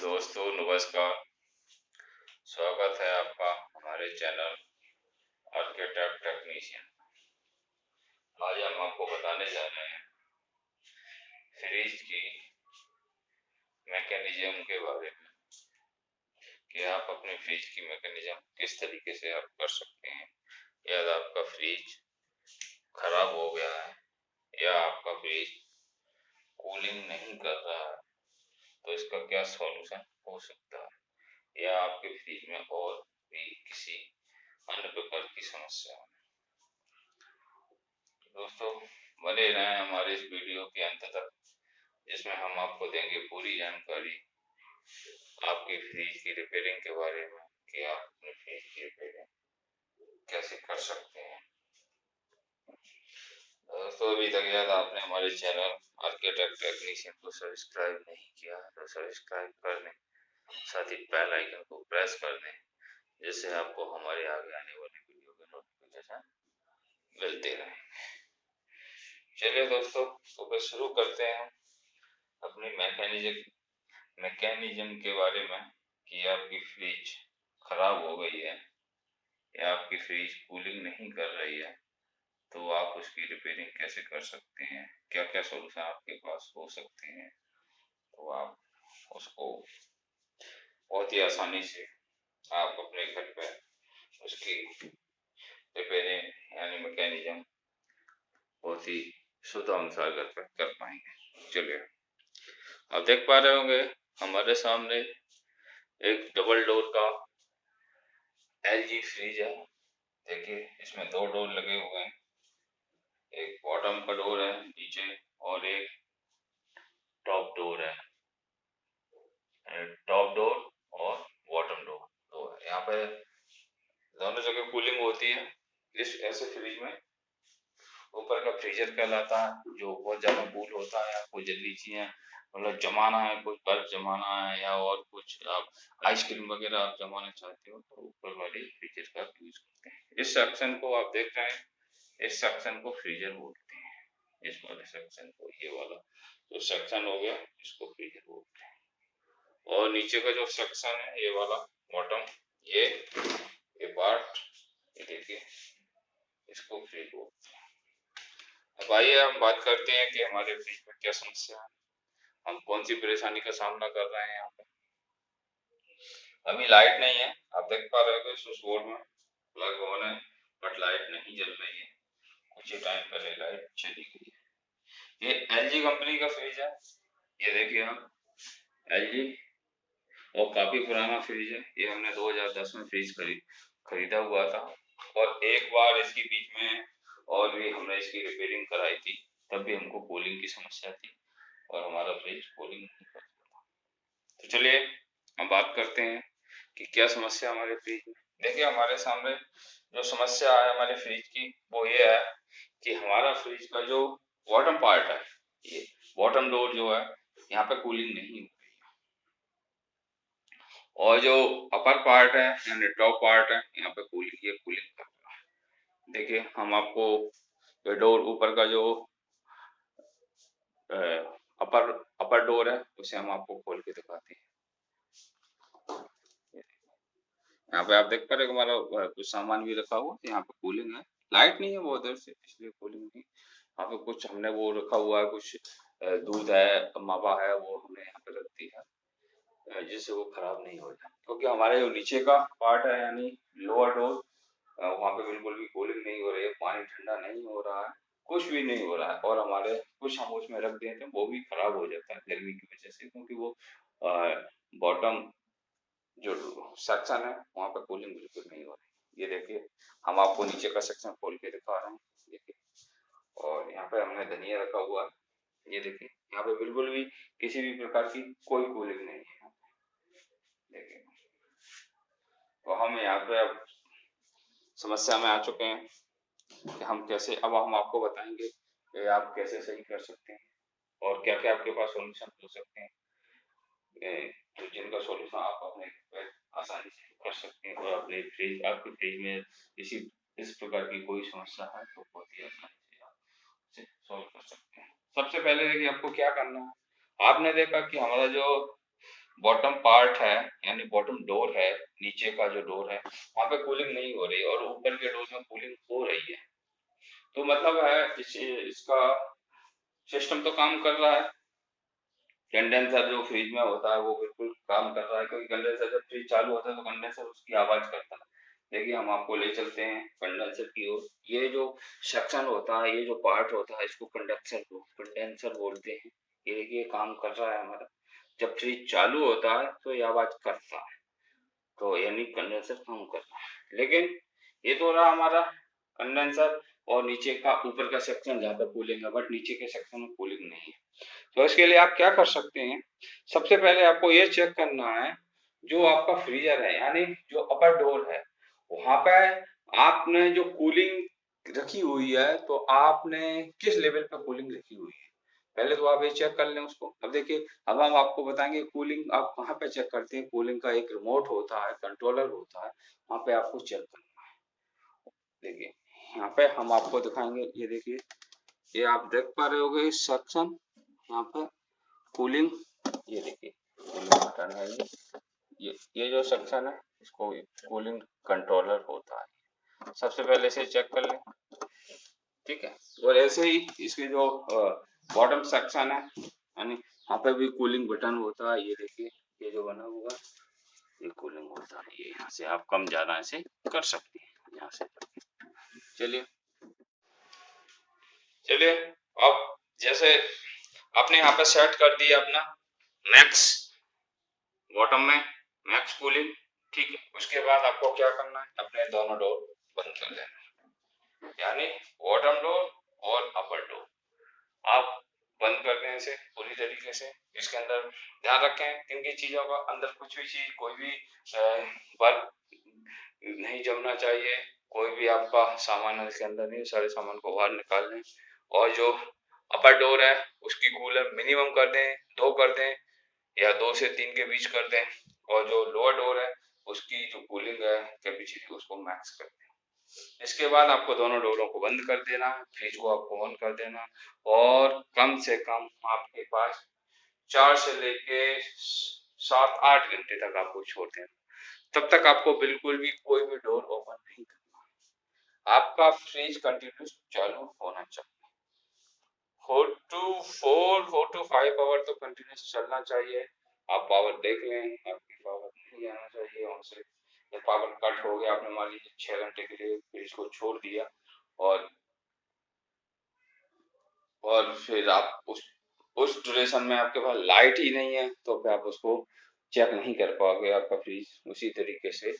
दोस्तों नमस्कार। स्वागत है आपका हमारे चैनल आर्किटेक्ट टेक्नीशियन। आज हम आपको बताने जा रहे हैं फ्रिज की मैकेनिज्म के बारे में कि आप अपने फ्रिज की मैकेनिज्म किस तरीके से आप कर सकते हैं। या आपका फ्रिज खराब हो गया है या आपका फ्रिज कूलिंग नहीं कर रहा है तो इसका क्या सॉल्यूशन हो सकता है, या आपके फ्रिज में और भी किसी अन्य प्रकार की समस्या है। दोस्तों बने रहें हमारे इस वीडियो के अंत तक, जिसमें हम आपको देंगे पूरी जानकारी आपकी फ्रिज की रिपेयरिंग के बारे में कि आप अपने फ्रिज की रिपेयरिंग कैसे कर सकते हैं। दोस्तों अभी तक याद आपने हमारे चैनल आर्किटेक्ट टेक्नीशियन को सब्सक्राइब नहीं किया तो सब्सक्राइब कर लें, साथ ही बेल आइकन को प्रेस कर दें, जिससे आपको हमारे आगे आने वाली वीडियो के नोटिफिकेशन मिलते रहे। चलिए दोस्तों, तो फिर शुरू करते हैं अपनी मैकेनिज्म के बारे में कि आपकी फ्रिज खराब हो गई है या आपकी फ्रिज कूलिंग नहीं कर रही है तो आप उसकी रिपेयरिंग कैसे कर सकते हैं, क्या क्या सोल्यूशन आपके पास हो सकते हैं। तो आप उसको बहुत ही आसानी से आप अपने घर पर उसकी रिपेयरिंग यानी मैकेनिज्म बहुत ही शुद्ध अनुसार घर पर कर पाएंगे। चलिए, आप देख पा रहे होंगे हमारे सामने एक डबल डोर का एलजी फ्रिज है। देखिए इसमें दो डोर लगे हुए हैं, एक बॉटम का डोर है नीचे और एक टॉप डोर है। टॉप डोर और बॉटम डोर दो है। यहाँ पे दोनों जगह कूलिंग होती है। इस ऐसे फ्रिज में ऊपर का फ्रीजर कहलाता है, जो बहुत ज्यादा कूल होता है। आपको जल्दी चीजें मतलब जमाना है, कुछ बर्फ जमाना है या और कुछ आप आइसक्रीम वगैरह आप जमाना चाहते हो तो ऊपर वाले फ्रीजर का यूज करते हैं। इस सेक्शन को आप देख रहे हैं, इस सेक्शन को फ्रीजर बोलते हैं। इस वाले सेक्शन को, ये वाला जो सेक्शन हो गया इसको फ्रीजर बोलते हैं। और नीचे का जो सेक्शन है ये वाला बॉटम, ये पार्ट, ये देखिए इसको फ्रीज बोलते हैं। अब आइए हम बात करते हैं कि हमारे फ्रिज में क्या समस्या है, हम कौन सी परेशानी का सामना कर रहे हैं। यहाँ पे अभी लाइट नहीं है, आप देख पा रहे हो स्विच बोर्ड में प्लग ऑन है बट लाइट नहीं जल रही है। कुछ ही टाइम पहले लाइट चली गई है। ये एलजी कंपनी का फ्रिज है, ये देखिए आप एलजी, और काफी पुराना फ्रिज है। ये हमने 2010 में फ्रिज खरीदा हुआ था और एक बार इसकी बीच में और भी हमने इसकी रिपेयरिंग कराई थी, तब भी हमको कूलिंग की समस्या थी और हमारा फ्रिज कूलिंग नहीं करता था। तो चलिए हम बात करते हैं कि क्या समस्या हमारे फ्रिज में। देखिए हमारे सामने जो समस्या है हमारे फ्रिज की वो ये है कि हमारा फ्रिज का जो बॉटम पार्ट है, ये बॉटम डोर जो है, यहाँ पे कूलिंग नहीं हो रही है। और जो अपर पार्ट है यानी टॉप पार्ट है, यहाँ पे कूलिंग कर रहा है। देखिए हम आपको ये डोर ऊपर का जो अपर अपर डोर है उसे हम आपको खोल के दिखाते हैं। यहाँ पे आप देख पा रहे हो हमारा कुछ सामान भी रखा हुआ, यहाँ पे कूलिंग है। लाइट नहीं है बहुत देर से इसलिए कूलिंग नहीं। यहाँ पे कुछ हमने वो रखा हुआ है, कुछ दूध है, मावा है, वो हमने यहाँ पे रख दी है जिससे वो खराब नहीं हो जाए। क्योंकि हमारे जो नीचे का पार्ट है यानी लोअर डोर, वहाँ पे बिल्कुल भी कूलिंग नहीं हो रही है, पानी ठंडा नहीं हो रहा है, कुछ भी नहीं हो रहा है। और हमारे कुछ हम उसमें रख देते हैं वो भी खराब हो जाता है गर्मी की वजह से, क्योंकि वो बॉटम जो सेक्शन है वहां पर कूलिंग बिल्कुल नहीं हो रही। ये देखिए हम आपको नीचे का सेक्शन खोल के दिखा रहे हैं, देखिए। और यहाँ पे हमने धनिया रखा हुआ है, ये देखिए यहाँ पे बिल्कुल भी किसी भी प्रकार की कोई कूलिंग नहीं है। देखिए तो हम यहाँ पे अब समस्या में आ चुके हैं कि हम कैसे, अब हम आपको बताएंगे कि आप कैसे सही कर सकते हैं और क्या क्या आपके पास सॉल्यूशन हो सकते हैं, तो जिनका सॉल्यूशन आप अपने आसानी से कर सकते हैं। और अपने फ्रिज, आपके फ्रिज में इस प्रकार की कोई समस्या है तो बहुत ही आसानी से आप उसे सॉल्व कर सकते हैं। सबसे पहले देखिए आपको क्या करना है। आपने देखा कि हमारा जो बॉटम पार्ट है यानी बॉटम डोर है, नीचे का जो डोर है वहां पे कूलिंग नहीं हो रही और ऊपर के डोर में कूलिंग हो रही है। तो मतलब है इसका सिस्टम तो काम कर रहा है। कंडेंसर जो फ्रिज में होता है वो बिल्कुल काम कर रहा है, क्योंकि कंडेंसर जब फ्रिज चालू होता है तो कंडेंसर उसकी आवाज करता है। देखिए हम आपको ले चलते हैं कंडेंसर की ओर। ये जो सेक्शन होता है, ये जो पार्ट होता है, इसको कंडेंसर बोलते हैं। ये देखिए काम कर रहा है हमारा। जब फ्रिज चालू होता है तो ये आवाज करता है, तो यानी कंडेंसर काम कर रहा है। लेकिन ये तो रहा हमारा कंडेंसर और नीचे का ऊपर का सेक्शन जहाँ पे कूलिंग है, बट नीचे के सेक्शन में कूलिंग नहीं है। तो इसके लिए आप क्या कर सकते हैं, सबसे पहले आपको ये चेक करना है जो आपका फ्रीजर है यानी जो अपर डोर है वहां पे आपने जो कूलिंग रखी हुई है तो आपने किस लेवल पे कूलिंग रखी हुई है। पहले तो आप ये चेक कर लें उसको। अब देखिए अब हम आपको बताएंगे कूलिंग आप कहाँ पे चेक करते हैं। कूलिंग का एक रिमोट होता है, कंट्रोलर होता है, वहां पे आपको चेक करना है। देखिए यहाँ पे हम आपको दिखाएंगे, ये देखिए ये आप देख पा रहे होगे इस सेक्शन यहाँ पे कूलिंग। ये देखिए कूलिंग बटन है ये जो सेक्शन है इसको कूलिंग कंट्रोलर होता है। सबसे पहले इसे चेक कर लें, ठीक है। और ऐसे ही इसके जो बॉटम सेक्शन है यानी यहाँ पे भी कूलिंग बटन होता है। ये देखिए ये जो बना हुआ ये कूलिंग होता है। ये यहाँ से आप कम ज्यादा ऐसे कर सकते हैं यहाँ से। चलिए चलिए अब जैसे आपने यहाँ पे सेट कर दिया अपना मैक्स, बॉटम में मैक्स कूलिंग, ठीक है। उसके बाद आपको क्या करना है, अपने दोनों डोर बंद कर देना है, यानी बॉटम डोर और अपर डोर आप बंद कर दें इसे पूरी तरीके से। इसके अंदर ध्यान रखें किन की चीजों का, अंदर कुछ भी चीज कोई भी बल्ब नहीं जमना चाहिए, कोई भी आपका सामान है इसके अंदर नहीं, सारे सामान को बाहर निकाल दें। और जो अपर डोर है उसकी कूलर मिनिमम कर दें, 2 कर दें या 2 से 3 के बीच कर दें। और जो लोअर डोर है उसकी जो कूलिंग है कैपेसिटी उसको मैक्स कर दें। इसके बाद आपको दोनों डोरों को बंद कर देना, फ्रिज को आपको ऑन कर देना और कम से कम आपके पास 4 से लेके 7-8 घंटे तक आपको छोड़ देना। तब तक आपको बिल्कुल भी कोई भी डोर ओपन नहीं करना। आपका फ्रिज कंटिन्यूस चालू होना चाहिए। 4 to 5 आवर तो कंटिन्यूस चलना चाहिए। आप पावर देख लें, आपकी पावर नहीं आना चाहिए वहां से। जब पावर कट हो गया, आपने मान लीजिए 6 घंटे के लिए फ्रिज को छोड़ दिया और फिर आप उस ड्यूरेशन में आपके पास लाइट ही नहीं है तो फिर आप उसको चेक नहीं कर पाओगे, आपका फ्रिज उसी तरीके से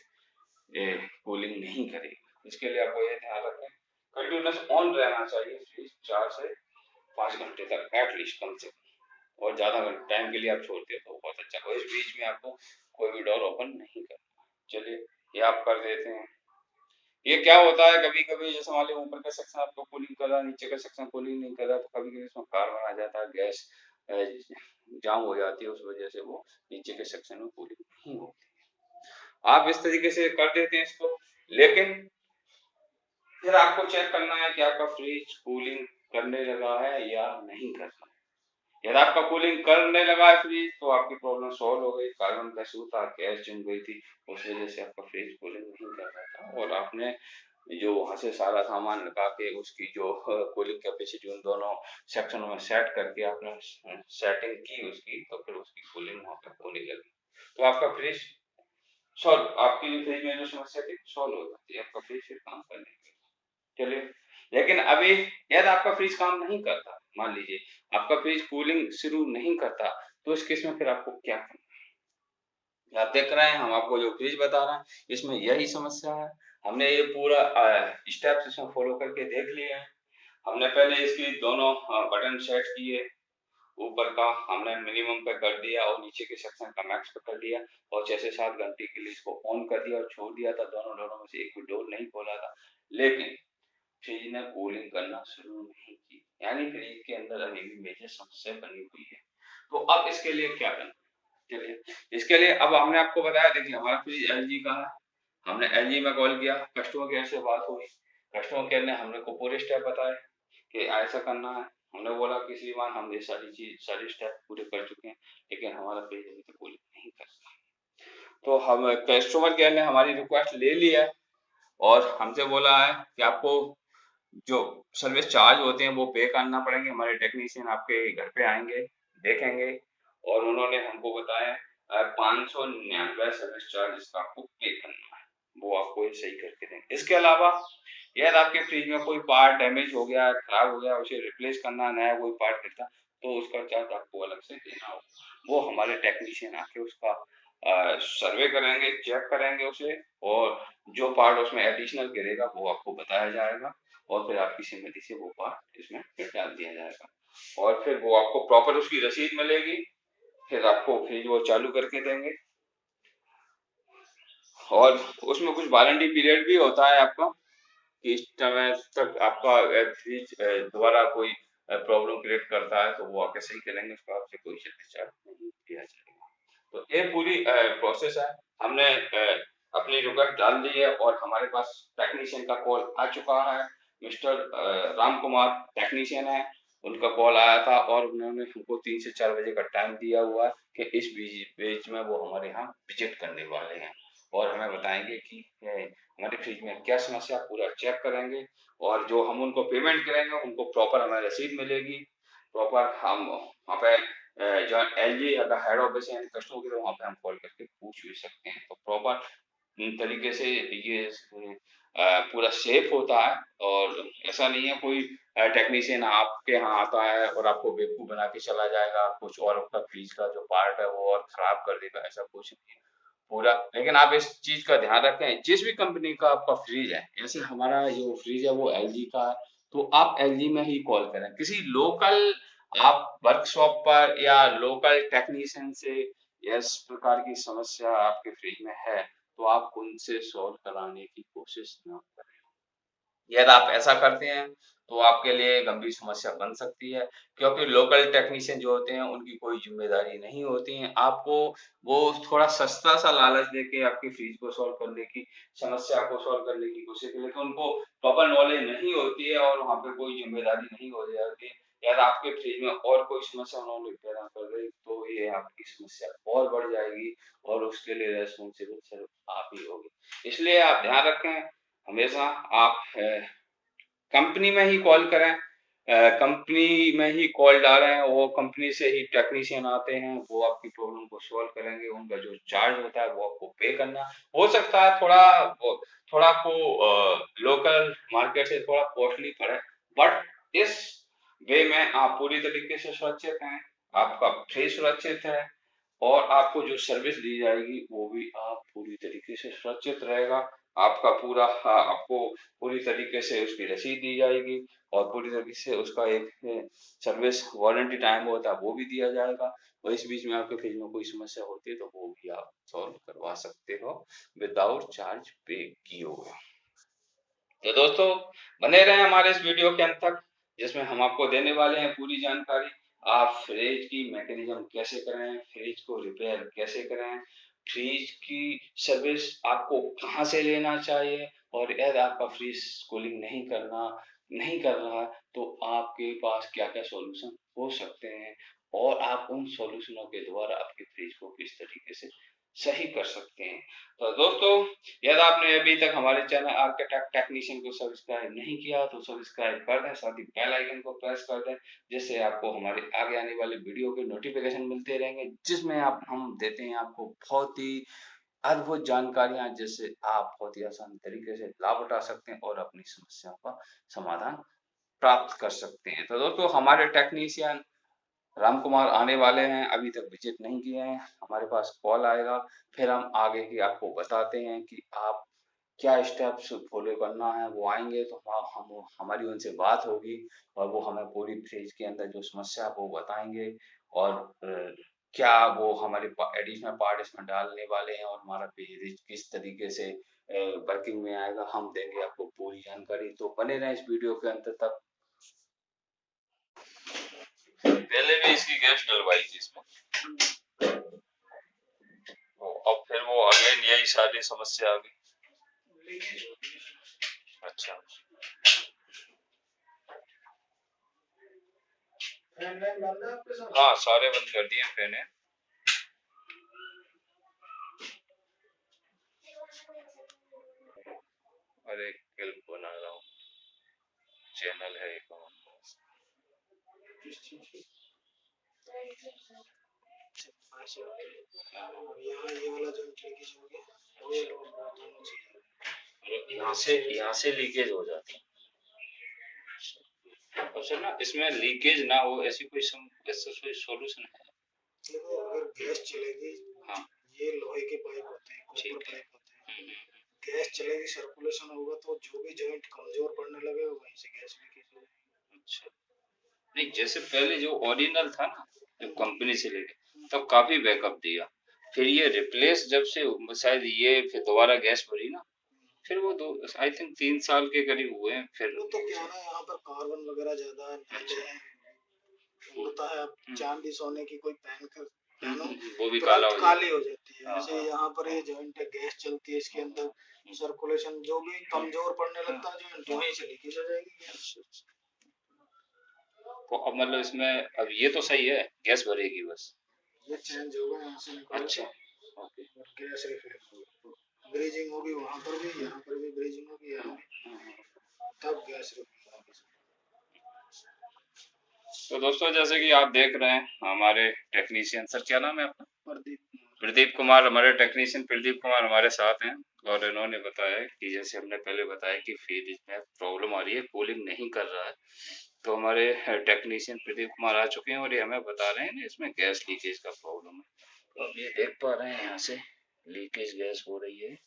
कूलिंग नहीं करेगा। इसके लिए आपको ये ध्यान रखें कंटिन्यूस ऑन रहना चाहिए फ्रिज 4 से 5 घंटे तक एटलीस्ट, कम से कम। और ज्यादा टाइम के लिए आप छोड़ते हो तो बहुत अच्छा। और इस बीच में आपको कोई भी डोर ओपन नहीं करना। चलिए ये आप कर देते हैं। ये क्या होता है कभी कभी जैसे मान लो ऊपर का सेक्शन आपको कूलिंग कर रहा है, नीचे का सेक्शन कूलिंग नहीं कर रहा, तो कभी कभी इसमें कार्बन आ जाता है, गैस जाम हो जाती है, उस वजह से वो नीचे के सेक्शन में कूलिंग नहीं होती। आप इस तरीके से कर देते हैं इसको। लेकिन फिर आपको चेक करना है कि आपका फ्रिज कूलिंग करने लगा है या नहीं कर रहा है। यदि आपका कूलिंग करने लगा है फ्रिज तो आपकी प्रॉब्लम सॉल्व हो गई। कार्बन का इशू था, गैस जम गई थी, उस वजह से आपका फ्रिज कूलिंग नहीं कर रहा था और आपने जो वहां से सारा सामान लगा के उसकी जो कूलिंग कैपेसिटी उन दोनों सेक्शनों में सेट करके आपने सेटिंग की उसकी, तो फिर उसकी कूलिंग वहां पर होने लगी। तो आपका फ्रिज सॉल्व, आपकी जो फ्रिज में जो समस्या थी सॉल्व हो जाती है, आपका फ्रिज फिर काम करने लगेगा। चलिए लेकिन अभी यदि आपका फ्रिज काम नहीं करता, मान लीजिए आपका फ्रिज कूलिंग शुरू नहीं करता, तो इस केस में फिर आपको क्या करना है। आप देख रहे हैं हम आपको जो फ्रिज बता रहे हैं इसमें यही समस्या है। हमने ये पूरा स्टेप्स इसमें फॉलो करके देख लिए हैं। हमने पहले इसकी दोनों बटन सेट किए, ऊपर का हमने मिनिमम पे कर दिया और नीचे के सेक्शन का मैक्स पे कर दिया और 6 से 7 घंटे के लिए इसको ऑन कर दिया और छोड़ दिया था। दोनों डोरों में से एक भी डोर नहीं खोला था, लेकिन फ्रिज ने कूलिंग करना शुरू नहीं की, यानी फ्रिज के अंदर अभी भी मेजर समस्या बनी हुई है। तो अब इसके लिए क्या करना। चलिए इसके लिए अब हमने आपको बताया, देखिए हमारा फ्रिज एलजी का है, हमने एलजी में कॉल किया, कस्टमर केयर से बात हुई, कस्टमर केयर ने हमने को पूरे स्टेप बताए कि ऐसा करना है। हमने बोला कि श्रीमान हम ये सारी स्टेप पूरे कर चुके हैं लेकिन हमारा फ्रिज अभी तक कूलिंग नहीं नहीं करता। तो हम कस्टमर केयर ने हमारी रिक्वेस्ट ले लिया और हमसे बोला है कि आपको जो सर्विस चार्ज होते हैं वो पे करना पड़ेंगे, हमारे टेक्नीशियन आपके घर पे आएंगे, देखेंगे, और उन्होंने हमको बताया 599 सर्विस चार्ज इसका आपको पे करना है, वो आपको ये सही करके देंगे। इसके अलावा यदि आपके फ्रिज में कोई पार्ट डैमेज हो गया, खराब हो गया, उसे रिप्लेस करना, नया कोई पार्ट खरीदना, तो उसका चार्ज आपको अलग से देना होगा। वो हमारे टेक्नीशियन आके उसका सर्वे करेंगे, चेक करेंगे उसे, और जो पार्ट उसमें एडिशनल गिरेगा वो आपको बताया जाएगा, और फिर आपकी सहमति से वो पार्ट इसमें फिर डाल दिया जाएगा, और फिर वो आपको प्रॉपर उसकी रसीद मिलेगी, फिर आपको फ्रिज वो चालू करके देंगे। और उसमें कुछ वारंटी पीरियड भी होता है आपका, कि इस समय तक आपका फ्रिज दोबारा कोई प्रॉब्लम क्रिएट करता है तो वो आके सही करेंगे, उसका आपसे कोई सर्विस चार्ज नहीं किया जाएगा। तो ये पूरी प्रोसेस है। हमने अपनी रिक्वेस्ट डाल दी है और हमारे पास टेक्नीशियन का कॉल आ चुका है। मिस्टर राम कुमार टेक्नीशियन है, उनका कॉल आया था और उन्होंने हमको 3 से 4 बजे का टाइम दिया हुआ है कि इस बीच में वो हमारे यहाँ विजिट करने वाले हैं और हमें बताएंगे कि हमारे फ्रिज में क्या समस्या, पूरा चेक करेंगे, और जो हम उनको पेमेंट करेंगे उनको प्रॉपर हमें रसीद मिलेगी। प्रॉपर हम वहाँ पे जो एलजी का हेड ऑफिस है कस्टमर केयर, वहाँ पे हम कॉल करके पूछ भी सकते हैं। तो प्रॉपर तरीके से ये पूरा सेफ होता है, और ऐसा नहीं है कोई टेक्नीशियन आपके यहाँ आता है और आपको बेवकूफ बना के चला जाएगा, कुछ और आपका फ्रिज का जो पार्ट है वो और खराब कर देगा, ऐसा कुछ नहीं है पूरा। लेकिन आप इस चीज का ध्यान रखें, जिस भी कंपनी का आपका फ्रिज है, जैसे हमारा जो फ्रिज है वो एलजी का है, तो आप एलजी में ही कॉल करें। किसी लोकल आप वर्कशॉप पर या लोकल टेक्नीशियन से इस प्रकार की समस्या आपके फ्रिज में है तो आप उनसे सॉल्व कराने की कोशिश ना करें। यदि आप ऐसा करते हैं तो आपके लिए गंभीर समस्या बन सकती है, क्योंकि लोकल टेक्नीशियन जो होते हैं उनकी कोई जिम्मेदारी नहीं होती है, आपको वो थोड़ा सस्ता सा लालच देके आपके फ्रिज को सॉल्व करने की, समस्या को सॉल्व करने की कोशिश करें, लेकिन उनको प्रॉपर नॉलेज नहीं होती है और वहाँ पे कोई जिम्मेदारी नहीं हो जाती है। यदि आपके फ्रिज में और कोई समस्या उन्होंने पैदा कर दी तो ये आपकी समस्या और बढ़ जाएगी, और उसके लिए रेस्पॉन्सिबल सिर्फ आप ही होगी। इसलिए आप ध्यान रखें, हमेशा आप कंपनी में ही कॉल करें, कंपनी में ही कॉल डालें, वो कंपनी से ही टेक्नीशियन आते हैं, वो आपकी प्रॉब्लम को सॉल्व करेंगे, उनका जो चार्ज होता है वो आपको पे करना हो सकता है, थोड़ा आपको लोकल मार्केट से थोड़ा कॉस्टली पड़े, बट इस वे में आप पूरी तरीके से सुरक्षित हैं, आपका फ्रिज सुरक्षित है, और आपको जो सर्विस दी जाएगी वो भी आप पूरी तरीके से सुरक्षित रहेगा। आपका पूरा आपको पूरी तरीके से उसकी रसीद दी जाएगी, और पूरी तरीके से उसका एक सर्विस वारंटी टाइम होता है वो भी दिया जाएगा, और इस बीच में आपके फ्रिज में कोई समस्या होती है तो वो भी आप सॉल्व करवा सकते हो विदाउट चार्ज पे किए हुए। तो दोस्तों, बने रहें हमारे इस वीडियो के अंत तक, जिसमें हम आपको देने वाले हैं पूरी जानकारी। आप फ्रिज की मैकेनिज्म कैसे करें, फ्रिज को रिपेयर कैसे करें, फ्रिज की सर्विस आपको कहाँ से लेना चाहिए, और यदि आपका फ्रिज कूलिंग नहीं कर रहा तो आपके पास क्या क्या सॉल्यूशन हो सकते हैं, और आप उन सॉल्यूशनों के द्वारा आपके फ्रिज को किस तरीके से सही कर सकते हैं। तो दोस्तों, यदि आपने अभी तक हमारे चैनल आर्किटेक्ट टेक्नीशियन को सब्सक्राइब नहीं किया तो सब्सक्राइब कर दें, साथ ही बेल आइकन को प्रेस कर दें, जिससे आपको हमारे आगे आने वाले वीडियो के नोटिफिकेशन मिलते रहेंगे, जिसमें आप हम देते हैं आपको बहुत ही अद्भुत जानकारियां, जिससे आप बहुत ही आसान तरीके से लाभ उठा सकते हैं और अपनी समस्याओं का समाधान प्राप्त कर सकते हैं। तो दोस्तों, हमारे टेक्नीशियन राम कुमार आने वाले हैं, अभी तक विजिट नहीं किए हैं, हमारे पास कॉल आएगा, फिर हम आगे की आपको बताते हैं कि आप क्या स्टेप्स फॉलो करना है। वो आएंगे तो हम हमारी उनसे बात होगी, और वो हमें पूरी फ्रिज के अंदर जो समस्या है वो बताएंगे, और क्या वो हमारे एडिशनल पार्ट इसमें डालने वाले हैं, और हमारा फ्रिज किस तरीके से वर्किंग में आएगा, हम देंगे आपको पूरी जानकारी। तो बने रहें इस वीडियो के अंत तक। पहले भी इसकी गैस डलवाई थी इसमें, अब फिर वो अगेन यही सारी समस्या आ गई। अच्छा, हाँ सारे बंद कर दिए फैन है। और एक क्लिप बना रहा हूँ, चैनल है एक और। यहाँ ये वाला जो लीकेज हो गया, वो ये दोनों चीज यहाँ से लीकेज हो जाती है। अब सर ना इसमें लीकेज ना हो ऐसी कोई ऐसा कोई सॉल्यूशन है? देखो, अगर गैस चलेगी, हाँ ये लोहे के पाइप होते हैं, कॉपर पाइप होते हैं, गैस चलेगी, सर्कुलेशन होगा, तो जो भी जॉइंट कमजोर पड़ने लगेगा वहीं से गैस लीकेज हो जाएगी। अच्छा, नहीं जैसे पहले जो ओरिजिनल था ना, जो कंपनी से लेके तब काफी बैकअप दिया, फिर ये रिप्लेस जब से शायद ये फिर दोबारा गैस भरी ना, फिर वो दो आई थिंक 3 साल के करीब हुए हैं फिर। वो तो क्या है ना, यहाँ पर कार्बन वगैरह ज्यादा है, नाले हैं, होता है। अब चांदी सोने की कोई पहनो वो भी तुरंत काली हो जाती है। हाँ, ऐसे हाँ, यहाँ पर ये जॉइंट है, गैस चलती है इसके अंदर, सर्कुलेशन जो भी कमजोर पड़ने लगता है जॉइंट, वहीं से लीकेज हो जाएगी गैस। तो अब मतलब इसमें अब ये तो सही है, गैस भरेगी बस। ये चेंज होगा यहाँ से निकाल अच्छा, के, ओके। और गैस रिफिल होगा, ब्रीजिंग होगी वहां पर भी, यहाँ पर भी ब्रीजिंग होगी, यहाँ भी, तब गैस रिफिल होगी। तो दोस्तों जैसे कि आप देख रहे हैं हमारे टेक्नीशियन, सर क्या नाम है आपका? प्रदीप कुमार, हमारे टेक्नीशियन प्रदीप कुमार हमारे साथ हैं, और इन्होंने बताया कि जैसे हमने पहले बताया कि फ्रिज में प्रॉब्लम आ रही है, कूलिंग नहीं कर रहा है, तो हमारे टेक्नीशियन प्रदीप कुमार आ चुके हैं और ये हमें बता रहे हैं ना इसमें गैस लीकेज का प्रॉब्लम है। तो अब ये देख पा रहे हैं यहाँ से लीकेज गैस हो रही है,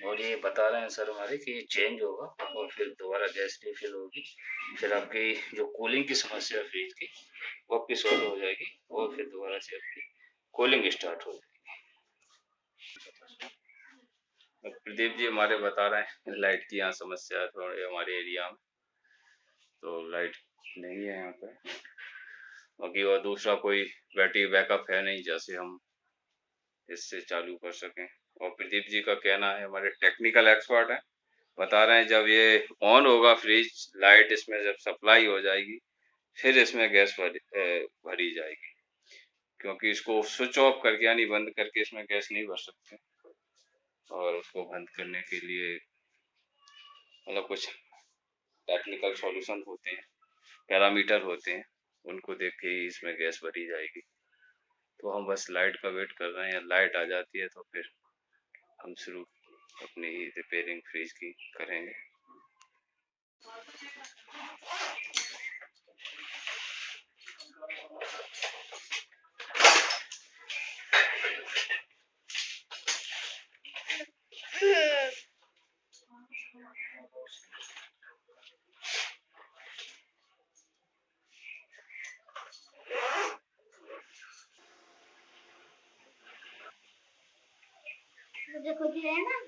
और ये बता रहे हैं सर हमारे कि ये चेंज होगा और फिर दोबारा गैस रिफिल होगी, फिर आपकी जो कूलिंग की समस्या है फ्रिज की वो आपकी सॉल्व हो जाएगी, और फिर दोबारा से आपकी कूलिंग स्टार्ट हो जाएगी। अब प्रदीप जी हमारे बता रहे हैं लाइट की यहाँ समस्या है थोड़ी हमारे एरिया में, तो लाइट नहीं है यहाँ पे, बाकी और दूसरा कोई बैटरी बैकअप है नहीं जैसे हम इससे चालू कर सकें। और प्रदीप जी का कहना है, हमारे टेक्निकल एक्सपर्ट हैं, बता रहे हैं जब ये ऑन होगा फ्रिज, लाइट इसमें जब सप्लाई हो जाएगी फिर इसमें गैस भरी जाएगी, क्योंकि इसको स्विच ऑफ करके यानी बंद करके इसमें गैस नहीं भर सकते, और उसको बंद करने के लिए मतलब कुछ टेक्निकल सॉल्यूशन होते हैं, पैरामीटर होते हैं, उनको देख के ही इसमें गैस भरी जाएगी। तो हम बस लाइट का वेट कर रहे हैं, लाइट आ जाती है तो फिर हम शुरू अपनी रिपेयरिंग फ्रिज की करेंगे। मुझे खुद ही है ना।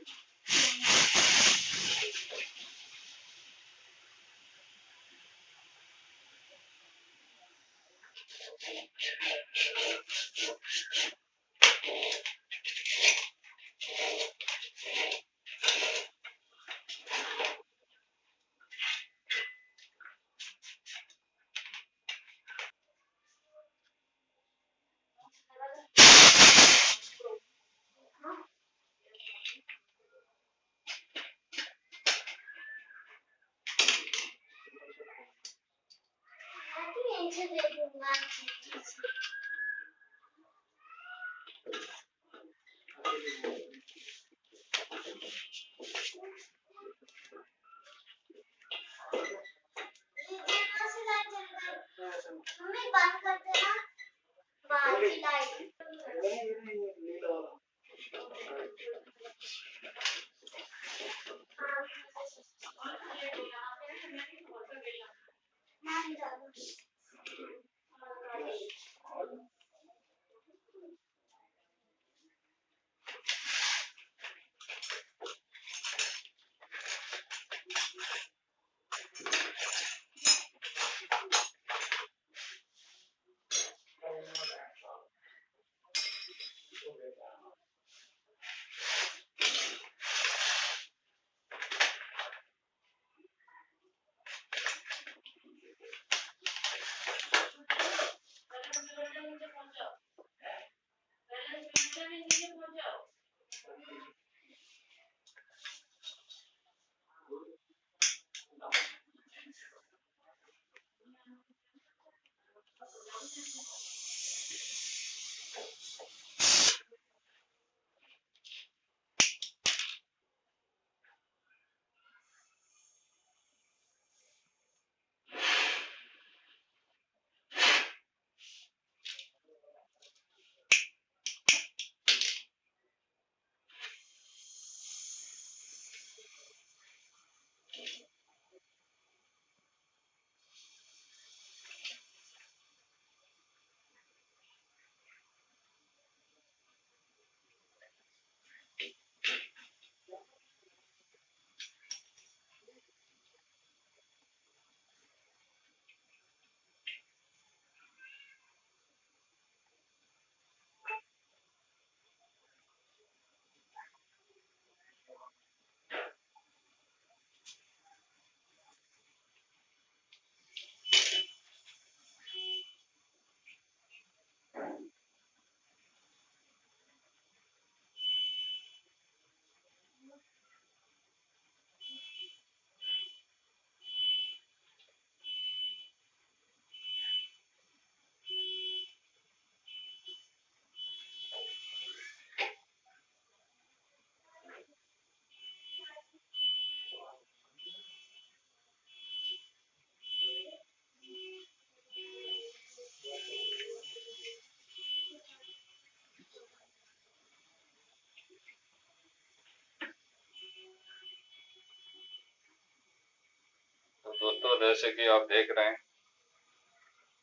जैसे कि आप देख रहे हैं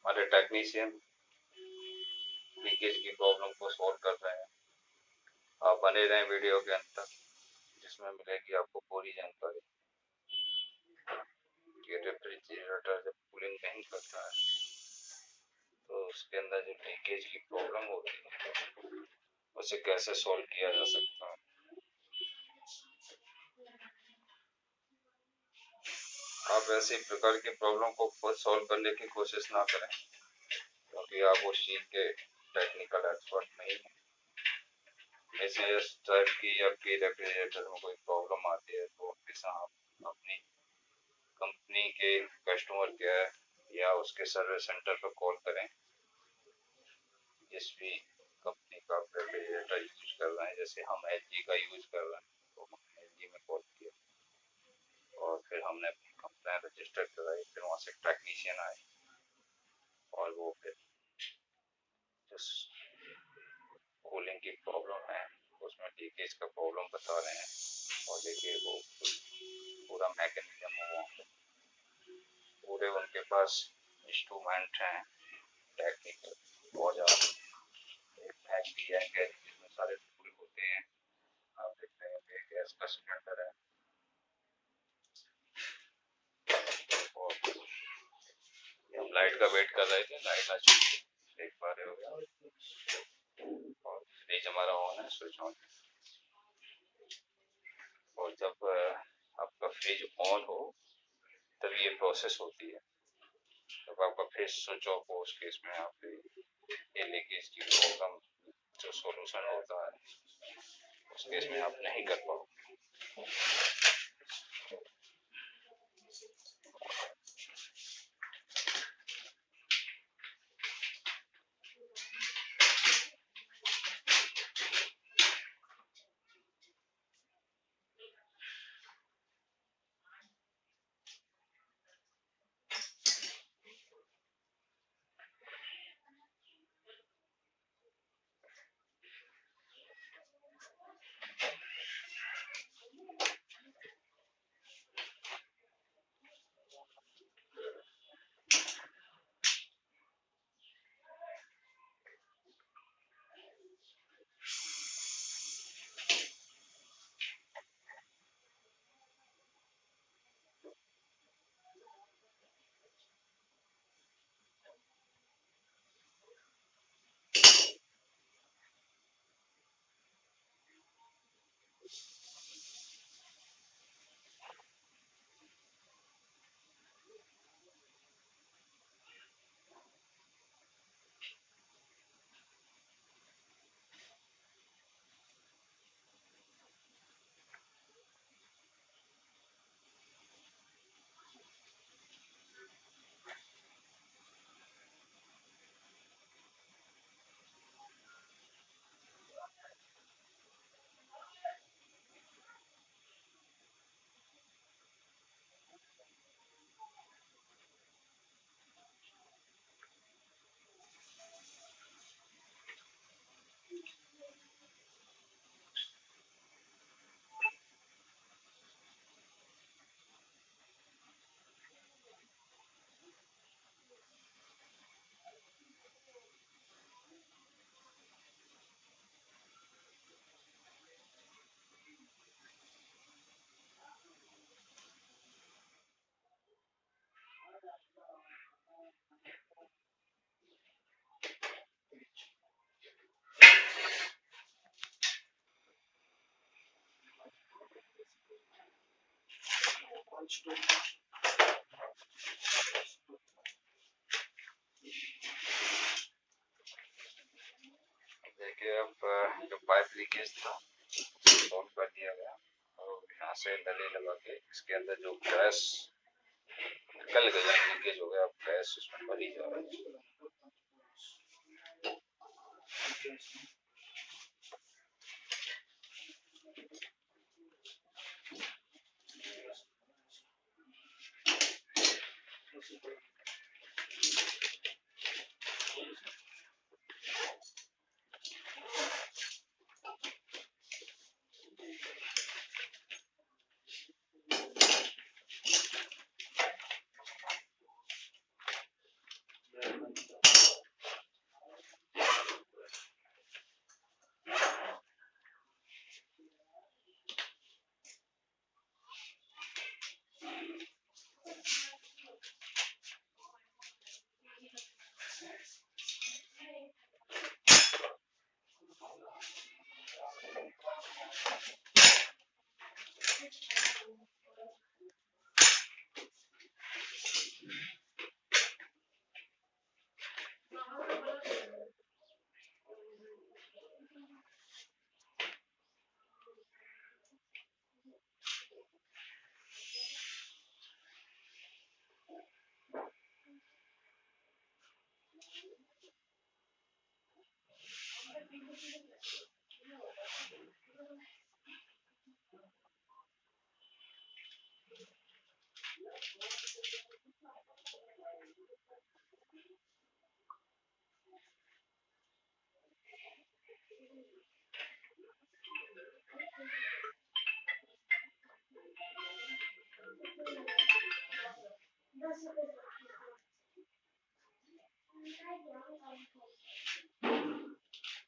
हमारे टेक्नीशियन लीकेज की प्रॉब्लम को सॉल्व कर रहे हैं। आप बने रहें वीडियो के अंदर, जिसमें मिलेगी आपको पूरी जानकारी कि रेफ्रिजरेटर जब कूलिंग नहीं करता है तो उसके अंदर जो लीकेज की प्रॉब्लम होती है उसे कैसे सॉल्व किया जा सकता है। आप ऐसी प्रकार की प्रॉब्लम को खुद सॉल्व करने की कोशिश ना करें, क्योंकि आप उस चीज के टेक्निकल एक्सपर्ट नहीं हैं। जैसे इस टाइप की आपकी रेफ्रिजरेटर में कोई प्रॉब्लम आती है तो हमेशा आप अपनी कंपनी के कस्टमर केयर या उसके सर्विस सेंटर पर कॉल करें। जिस भी कंपनी का आप रेफ्रिजरेटर यूज कर रहे हैं, जैसे हम एलजी का यूज कर रहे हैं तो हमने एलजी में कॉल किया और फिर हमने अपनी कंप्लेन रजिस्टर कराई। फिर वहाँ से टेक्नीशियन आए और वो फिर जिस कूलिंग की प्रॉब्लम है उसमें लीकेज का प्रॉब्लम बता रहे हैं। और देखिए वो पूरा मैकेनिज्म है, वहाँ पे पूरे उनके पास इंस्ट्रूमेंट हैं, टेक्निकल औजार, एक बैग भी है जिसमें सारे टूल होते हैं। आप देख रहे हैं गैस का सिलेंडर है और हम लाइट का वेट कर रहे थे, लाइट आ चुकी है, देख पा रहे हो। और फ्रिज हमारा ऑन है, स्विच ऑन है। और जब आपका फ्रिज ऑन हो तब ये प्रोसेस होती है। जब आपका फ्रिज स्विच ऑफ हो उस केस में आप ये लीकेज की प्रॉब्लम जो सॉल्यूशन होता है उस केस में आप नहीं कर पाओगे। देखिए अब जो पाइप लीकेज था सॉल्व कर दिया गया और यहाँ से नली लगा के इसके अंदर जो गैस निकल गया, लीकेज हो गया, अब गैस उसमें भरी जा रही है।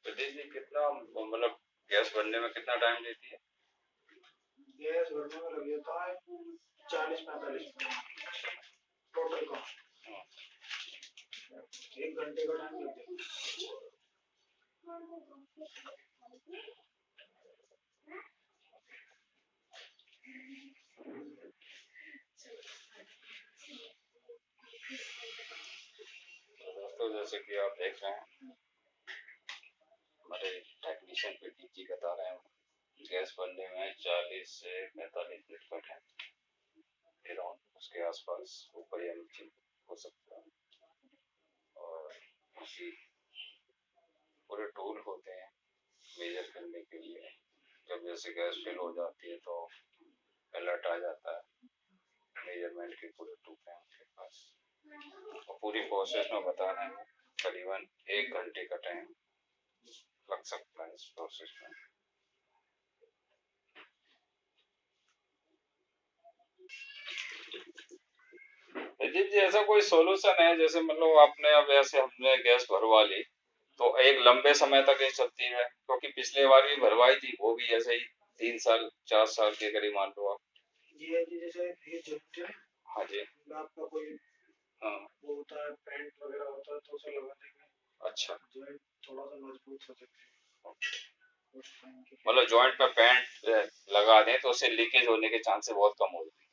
प्रदीप जी कितना मतलब गैस भरने में कितना टाइम लेती है? गैस भरने में लग जाता है 40-45 टोटल कॉस्ट। 1 घंटे का टाइम लग जाता है। तो दोस्तों जैसे कि आप देख रहे हैं हमारे टेक्नीशियन प्रदीप जी बता रहे हैं गैस भरने में 40 से 45 मिनट का टाइम अराउंड उसके आसपास ऊपर या नीचे हो सकता है। और बाकी पूरे टूल होते हैं मेजर करने के लिए। जब जैसे गैस फिल हो जाती है तो अलर्ट आ जाता है, मेजरमेंट के पूरे टूल हैं उनके पास। और पूरी प्रोसेस में बता रहे हैं करीबन 1 घंटे का टाइम लग सकता है इस प्रोसेस में। अजीत जी ऐसा कोई सॉल्यूशन है जैसे मतलब आपने अब ऐसे हमने गैस भरवा ली तो एक लंबे समय तक ये चलती है, क्योंकि पिछले बार भी भरवाई थी वो भी ऐसे ही 3 साल 4 साल के करीब मान लो आप। ये है कि जैसे ये जॉइंट है, हाँ जी, आपका कोई हाँ वो होता है पेंट वगैरह होता है तो उसे लगा देंगे। अच्छा, जॉइंट थोड़ा सा मजबूत हो जाता है उस टाइम के। मतलब जॉइंट पे पेंट लगा दें तो उससे लीकेज होने के चांसेस बहुत कम हो जाते हैं।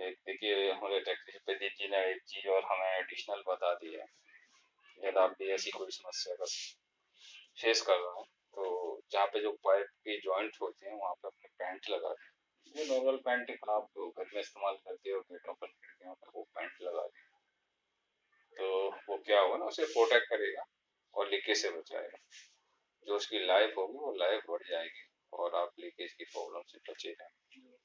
एक देखिए हमारे टेक्नीशियन प्रदीप जी ने एक चीज और हमें एडिशनल बता दी है, यदि आप भी ऐसी कोई समस्या का फेस कर रहे हैं तो जहाँ पे जो पाइप के जॉइंट होते हैं वहाँ पे अपने पैंट लगा दें। वो नॉर्मल पैंट आप घर में इस्तेमाल करते हो गेटों पर खिड़कियों पर वो पैंट लगा दें तो वो क्या होगा ना उसे प्रोटेक्ट करेगा और लीकेज से बचाएगा। जो उसकी लाइफ होगी वो लाइफ बढ़ जाएगी और आप लीकेज की प्रॉब्लम से बचे रहेंगे।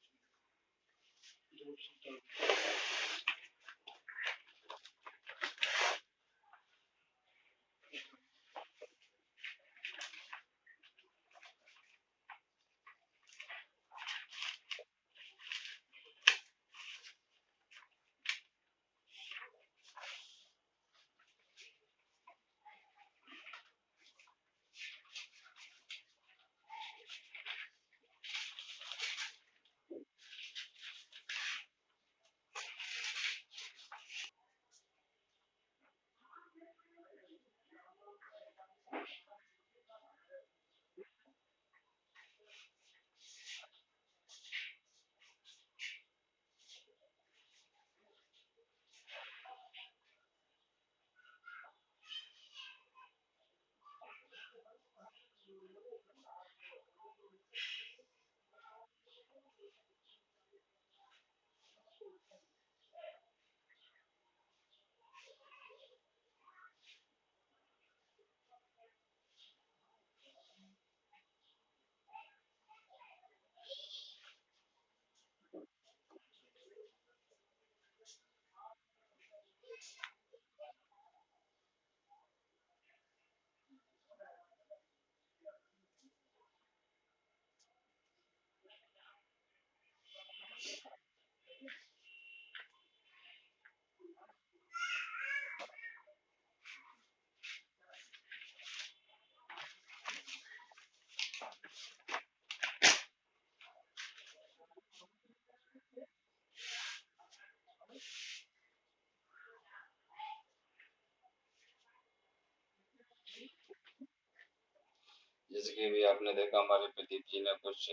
जैसे कि अभी आपने देखा हमारे प्रदीप जी ने कुछ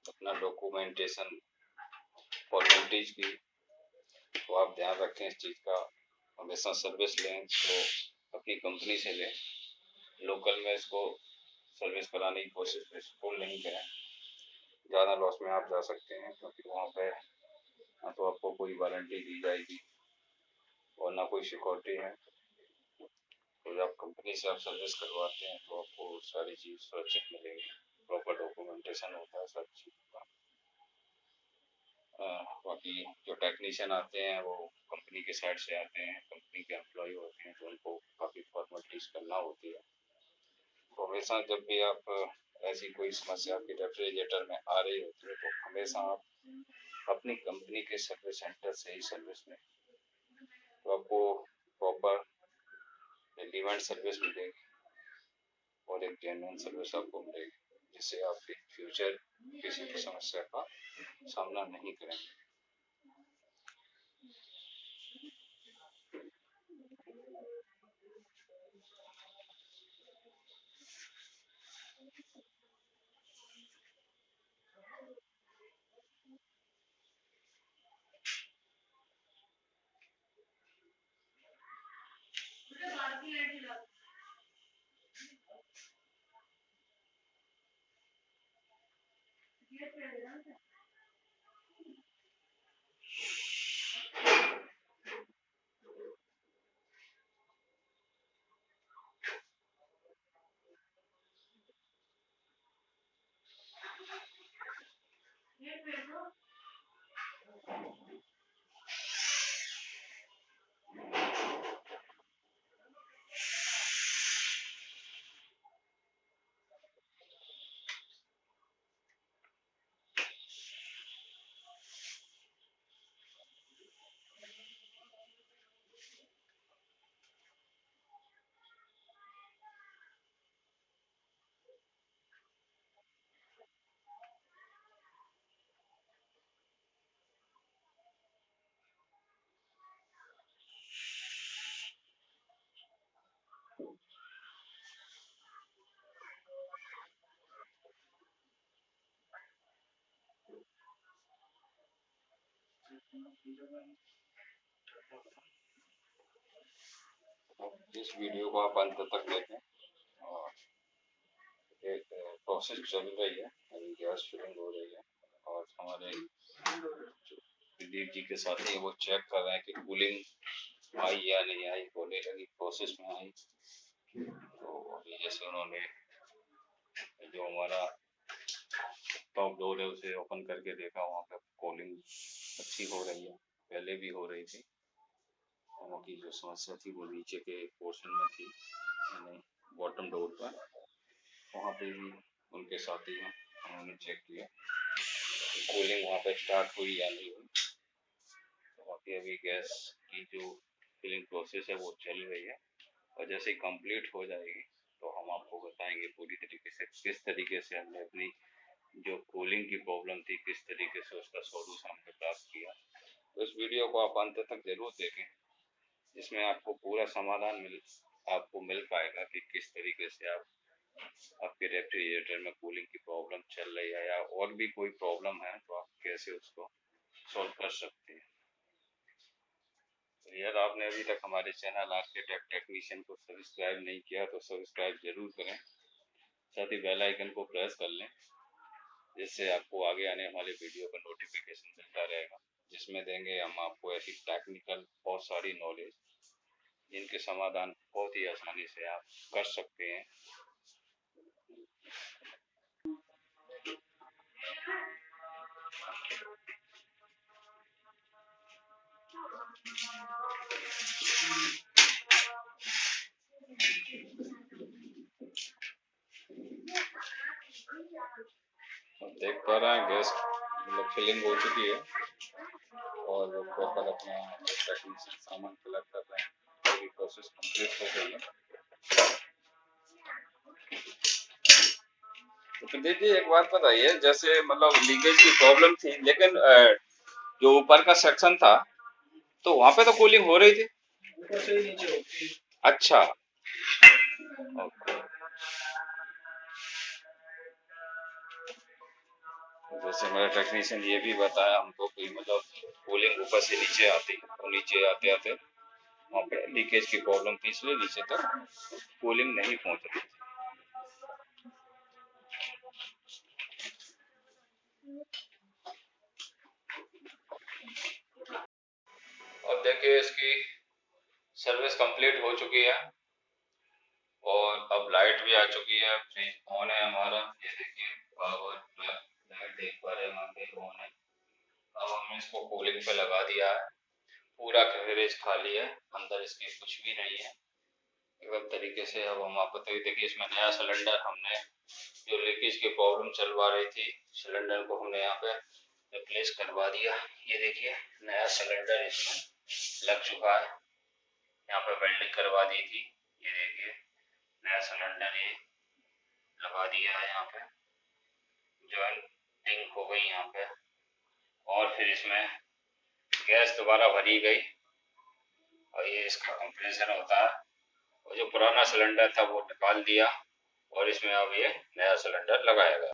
अपना डॉक्यूमेंटेशन फॉर्मेलिटीज की, तो आप ध्यान रखें इस चीज़ का। हमेशा सर्विस लें तो अपनी कंपनी से लें, लोकल में इसको सर्विस कराने की कोशिश बिल्कुल नहीं करें, ज़्यादा लॉस में आप जा सकते हैं क्योंकि वहाँ पे ना तो आपको कोई वारंटी दी जाएगी और ना कोई सिक्योरिटी है। तो जब कंपनी से आप सर्विस करवाते हैं तो आपको सारी चीज़ सुरक्षित मिलेगी, प्रॉपर डॉक्यूमेंटेशन होता है सब चीज़ का। बाकी जो टेक्नीशियन आते हैं वो कंपनी के साइड से आते हैं, कंपनी के एम्प्लॉय होते हैं, तो उनको काफ़ी फॉर्मेलिटीज करना होती है। तो हमेशा जब भी आप ऐसी कोई समस्या आपके रेफ्रिजरेटर में आ रही होती है तो हमेशा आप अपनी कंपनी के सर्विस सेंटर से ही सर्विस लें, तो आपको प्रॉपर रिलीवेंट सर्विस मिलेगी और एक जेन्युइन सर्विस आपको मिलेगी, जिससे आप इन फ्यूचर किसी भी समस्या का सामना नहीं करेंगे। इस वीडियो को आप अंत तक देखें। और एक प्रोसेस चल रही है, अभी गैस फिलिंग हो रही है और हमारे प्रदीप जी के साथी वो चेक कर रहे हैं कि कूलिंग आई या नहीं आई, बोलने लगी प्रोसेस में आई। तो अभी जैसे उन्होंने जो हमारा टॉप डोर है उसे ओपन करके देखा, वहाँ पे कूलिंग अच्छी हो रही है, पहले भी हो रही थी। वहाँ की जो समस्या थी वो नीचे के पोर्शन में थी, यानी बॉटम डोर पर। वहाँ पे भी उनके साथी हैं, उन्होंने चेक किया कि कूलिंग वहाँ पे स्टार्ट हुई या नहीं हुई। तो बाकी अभी गैस की जो फिलिंग प्रोसेस है वो चल रही है, और जैसे ही कंप्लीट हो जाएगी तो हम आपको बताएंगे पूरी तरीके से किस तरीके से हमने अपनी जो कूलिंग की प्रॉब्लम थी किस तरीके से उसका सॉल्यूशन हमने प्राप्त किया। तो इस वीडियो को आप अंत तक जरूर देखें, जिसमें आपको पूरा समाधान आपको मिल पाएगा कि किस तरीके से आपके रेफ्रिजरेटर में कूलिंग की प्रॉब्लम चल रही है, या और भी कोई प्रॉब्लम है तो आप कैसे उसको सॉल्व कर सकते हैं। तो यार, आपने अभी तक हमारे चैनल आज के टेक्नीशियन को सब्सक्राइब नहीं किया तो सब्सक्राइब जरूर करें, साथ ही बेल आइकन को प्रेस कर लें, जिससे आपको आगे आने वाले वीडियो का नोटिफिकेशन मिलता रहेगा, जिसमें देंगे हम आपको ऐसी टेक्निकल बहुत सारी नॉलेज जिनके समाधान बहुत ही आसानी से आप कर सकते हैं। अब देख पा रहे हैं गैस मतलब फिलिंग हो चुकी है और वो प्रॉपर अपना टेक्नीशियन सामान फिलअप कर रहे हैं, पूरी प्रोसेस कंप्लीट हो गई है। तो प्रदीप जी, एक बात बताइए, जैसे मतलब लीकेज की प्रॉब्लम थी, लेकिन जो ऊपर का सेक्शन था तो वहां पे तो कूलिंग हो रही थी, ऊपर से ही नीचे होती है। अच्छा, ओके। जैसे मेरा टेक्नीशियन ये भी बताया हमको कि मतलब कूलिंग ऊपर से नीचे आती और नीचे आते आते वहाँ पे लीकेज की प्रॉब्लम थी, इसलिए नीचे तक कूलिंग नहीं पहुंच रही थी। अब देखिए इसकी सर्विस कंप्लीट हो चुकी है और अब लाइट भी आ चुकी है। फ्रिज ऑन है हमारा, ये देखिए पावर लाइट देख पा रहे हैं वहाँ पे ऑन है। अब हमने इसको कूलिंग पे लगा दिया है। पूरा फ्रिज खाली है, अंदर इसके कुछ भी नहीं है एकदम तरीके से। अब हम आपको तो देखिए इसमें नया सिलेंडर हमने जो लीकेज की प्रॉब्लम चलवा रही थी, सिलेंडर को हमने यहाँ पे रिप्लेस करवा दिया। ये देखिए नया सिलेंडर इसमें लग चुका है, यहाँ पे वेल्डिंग करवा दी थी। ये देखिए नया सिलेंडर ये लगा दिया है, यहाँ पे जॉइंटिंग हो गई यहाँ पे। और फिर इसमें गैस दोबारा भरी गई और ये इसका कंप्रेसर होता है। और जो पुराना सिलेंडर था वो निकाल दिया और इसमें अब ये नया सिलेंडर लगाया गया।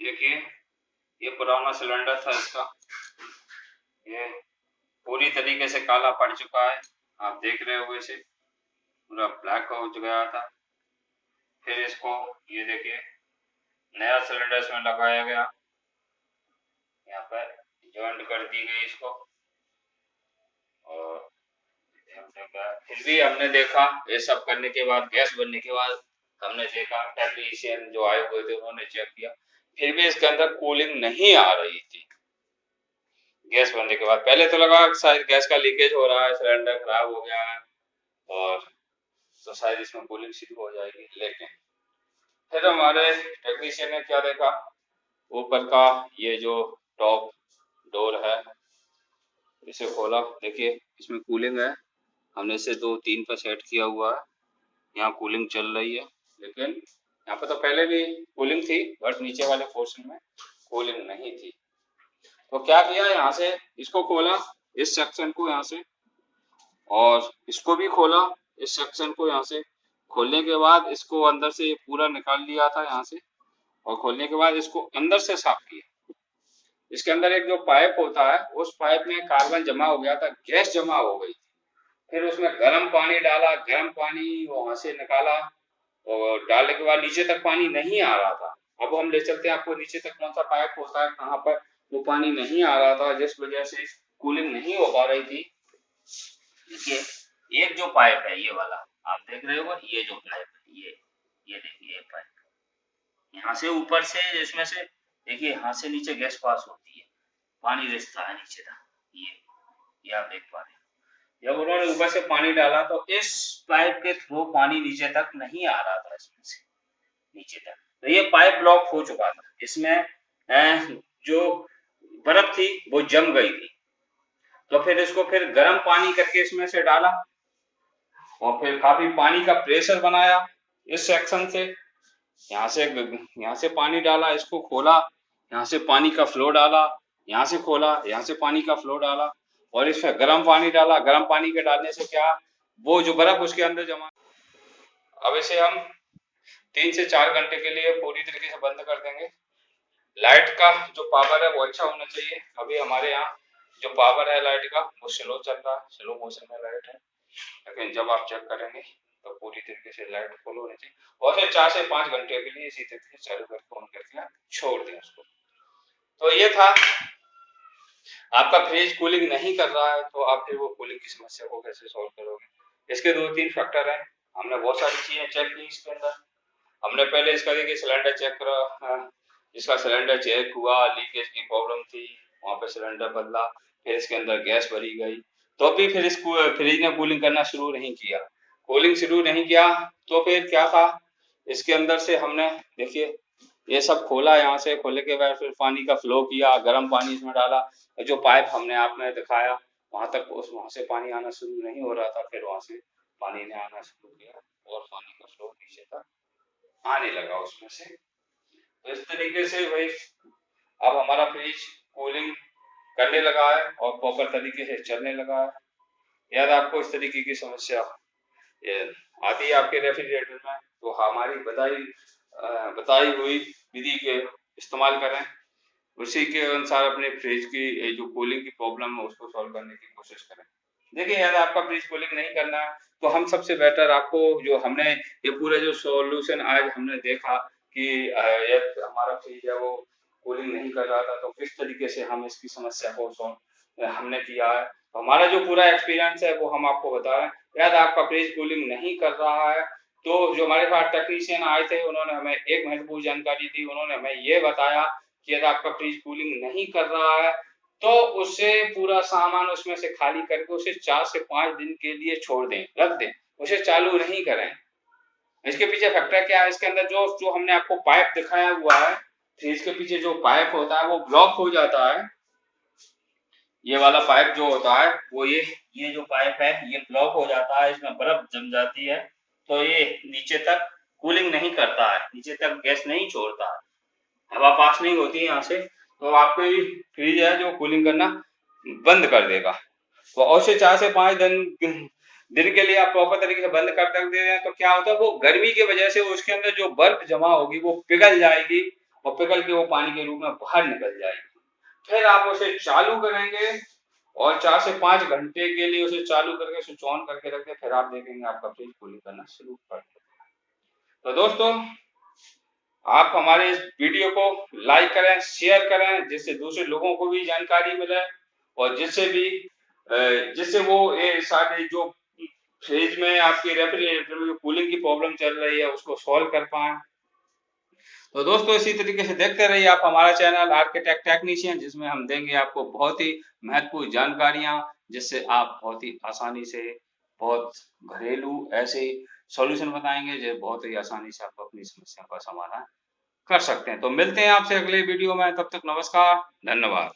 देखिए ये पुराना सिलेंडर था इसका, ये पूरी तरीके से काला पड़ चुका है, आप देख रहे हो इसे पूरा ब्लैक हो गया था। फिर इसको ये देखिए नया सिलेंडर इसमें लगाया गया, यहाँ पर जॉइंट कर दी गई इसको। और फिर भी हमने देखा ये सब करने के बाद, गैस बनने के बाद हमने देखा, टेक्नीशियन जो आए हुए थे उन्होंने चेक किया, फिर भी इसके अंदर कूलिंग नहीं आ रही थी गैस बनने के बाद। पहले तो लगा शायद गैस का लीकेज हो रहा है, सिलेंडर खराब हो गया है और तो शायद इसमें कूलिंग शुरू हो जाएगी। लेकिन फिर हमारे टेक्नीशियन ने क्या देखा, ऊपर का ये जो टॉप डोर है इसे खोला, देखिए इसमें कूलिंग है। हमने इसे 2-3 पर सेट किया हुआ है, यहाँ कूलिंग चल रही है। लेकिन यहाँ पे तो पहले भी कूलिंग थी बट नीचे वाले पोर्शन में कूलिंग नहीं थी। तो क्या किया, यहाँ से इसको खोला, इस सेक्शन को यहाँ से, और इसको भी खोला इस सेक्शन को यहाँ से। खोलने के बाद इसको अंदर से पूरा निकाल लिया था यहाँ से, और खोलने के बाद इसको अंदर से साफ किया। इसके अंदर एक जो पाइप होता है उस पाइप में कार्बन जमा हो गया था, गैस जमा हो गई। फिर उसमें गर्म पानी डाला, गर्म पानी वहां से निकाला और डालने के बाद नीचे तक पानी नहीं आ रहा था। अब हम ले चलते हैं आपको नीचे तक कौन सा पाइप होता है, कहाँ पर वो पानी नहीं आ रहा था जिस वजह से कूलिंग नहीं हो पा रही थी। देखिए एक जो पाइप है ये वाला आप देख रहे हो, ये जो पाइप है ये देखिए ये पाइप यहाँ से ऊपर से, इसमें से देखिए यहाँ से नीचे गैस पास होती है, पानी रिसता है नीचे तक। ये आप देख पा रहे हैं। जब उन्होंने ऊपर से पानी डाला तो इस पाइप के थ्रू पानी नीचे तक नहीं आ रहा था, इसमें से नीचे तक। तो ये पाइप ब्लॉक हो चुका था, इसमें जो बर्फ थी वो जम गई थी। तो फिर इसको फिर गर्म पानी करके इसमें से डाला और फिर काफी पानी का प्रेशर बनाया इस सेक्शन से। यहाँ से पानी डाला, इसको खोला, यहाँ से पानी का फ्लो डाला, यहाँ से खोला, यहाँ से पानी का फ्लो डाला और इसमें गर्म पानी डाला। गर्म पानी के डालने से क्या, वो जो बर्फ उसके अंदर जमा। अब इसे हम 3 से 4 घंटे के लिए पूरी तरीके से बंद कर देंगे। लाइट का जो पावर है वो अच्छा होना चाहिए। अभी हमारे यहाँ जो पावर है लाइट का वो स्लो चल रहा है, स्लो मोशन में लाइट है। लेकिन जब आप चेक करेंगे तो पूरी तरीके से लाइट फुल होनी चाहिए और फिर 4 से 5 घंटे के लिए इसी तरीके से चालू करके ऑन करके छोड़ दें उसको। तो ये था, आपका फ्रिज कूलिंग नहीं कर रहा है तो आप फिर वो कूलिंग की समस्या को कैसे सॉल्व करोगे। इसके 2-3 फैक्टर हैं। हमने बहुत सारी चीजें चेक की इसके अंदर। हमने पहले इसका देखिए सिलेंडर चेक करा, इसका सिलेंडर चेक हुआ, लीकेज की प्रॉब्लम थी, वहां पे सिलेंडर बदला, फिर इसके अंदर गैस भरी गई, तो भी फिर इस फ्रिज ने कूलिंग करना शुरू नहीं किया। कूलिंग शुरू नहीं किया तो फिर क्या था, इसके अंदर से हमने देखिए ये सब खोला, यहाँ से खोलने के बाद फिर पानी का फ्लो किया, गर्म पानी इसमें डाला, जो पाइप हमने आपने दिखाया वहां तक, उस वहां से पानी आना शुरू नहीं हो रहा था, फिर वहां से पानी ने आना शुरू किया और पानी का फ्लो नीचे तक आने लगा उसमें से। तो इस तरीके से भाई अब हमारा फ्रिज कूलिंग करने लगा है और प्रॉपर तरीके से चलने लगा है। यार आपको इस तरीके की समस्या ये आती है आपके रेफ्रिजरेटर में तो हमारी बताई हुई विधि के इस्तेमाल करें, उसी के अनुसार अपने फ्रिज की जो कूलिंग की प्रॉब्लम है उसको सॉल्व करने की कोशिश करें। देखिए यदि आपका फ्रिज कूलिंग नहीं करना है तो हम सबसे बेटर आपको जो हमने ये पूरे जो सॉल्यूशन आज हमने देखा कि ये हमारा फ्रिज है वो कूलिंग नहीं कर रहा था, तो किस तरीके से हम इसकी समस्या को सॉल्व हमने किया है। हमारा जो पूरा एक्सपीरियंस है वो हम आपको बता रहे हैं। शायद आपका फ्रिज कूलिंग नहीं कर रहा है। तो जो हमारे पास टेक्नीशियन आए थे उन्होंने हमें एक महत्वपूर्ण जानकारी दी। उन्होंने हमें ये बताया कि यदि आपका फ्रिज कूलिंग नहीं कर रहा है तो उसे पूरा सामान उसमें से खाली करके उसे 4 से 5 दिन के लिए छोड़ दें, रख दें, उसे चालू नहीं करें। इसके पीछे फैक्टर क्या है, इसके अंदर जो जो हमने आपको पाइप दिखाया हुआ है, फ्रिज के पीछे जो पाइप होता है वो ब्लॉक हो जाता है। ये वाला पाइप जो होता है वो ये जो पाइप है ये ब्लॉक हो जाता है, इसमें बर्फ जम जाती है, तो ये नीचे तक कूलिंग नहीं करता है, नीचे तक गैस नहीं छोड़ता है, हवा पास नहीं होती है यहाँ से, तो आपके फ्रिज है जो कूलिंग करना बंद कर देगा। तो और से 4 से 5 दिन के लिए आप प्रॉपर तरीके से बंद कर दे रहे हैं तो क्या होता है, वो गर्मी की वजह से उसके अंदर जो बर्फ जमा होगी वो पिघल जाएगी और पिघल के वो पानी के रूप में बाहर निकल जाएगी। फिर आप उसे चालू करेंगे और 4 से 5 घंटे के लिए उसे चालू करके स्विच ऑन करके रखें, फिर आप देखेंगे आपका फ्रिज कूलिंग करना शुरू कर देगा। तो दोस्तों, आप हमारे इस वीडियो को लाइक करें, शेयर करें, जिससे दूसरे लोगों को भी जानकारी मिले और जिससे वो ये सारे जो फ्रिज में आपकी रेफ्रिजरेटर में कूलिंग की प्रॉब्लम चल रही है उसको सॉल्व कर पाए। तो दोस्तों, इसी तरीके से देखते रहिए आप हमारा चैनल आर्किटेक्ट टेक्नीशियन, जिसमें हम देंगे आपको बहुत ही महत्वपूर्ण जानकारियां, जिससे आप बहुत ही आसानी से बहुत घरेलू ऐसे सॉल्यूशन बताएंगे जो बहुत ही आसानी से आप अपनी समस्या का समाधान कर सकते हैं। तो मिलते हैं आपसे अगले वीडियो में, तब तक नमस्कार, धन्यवाद।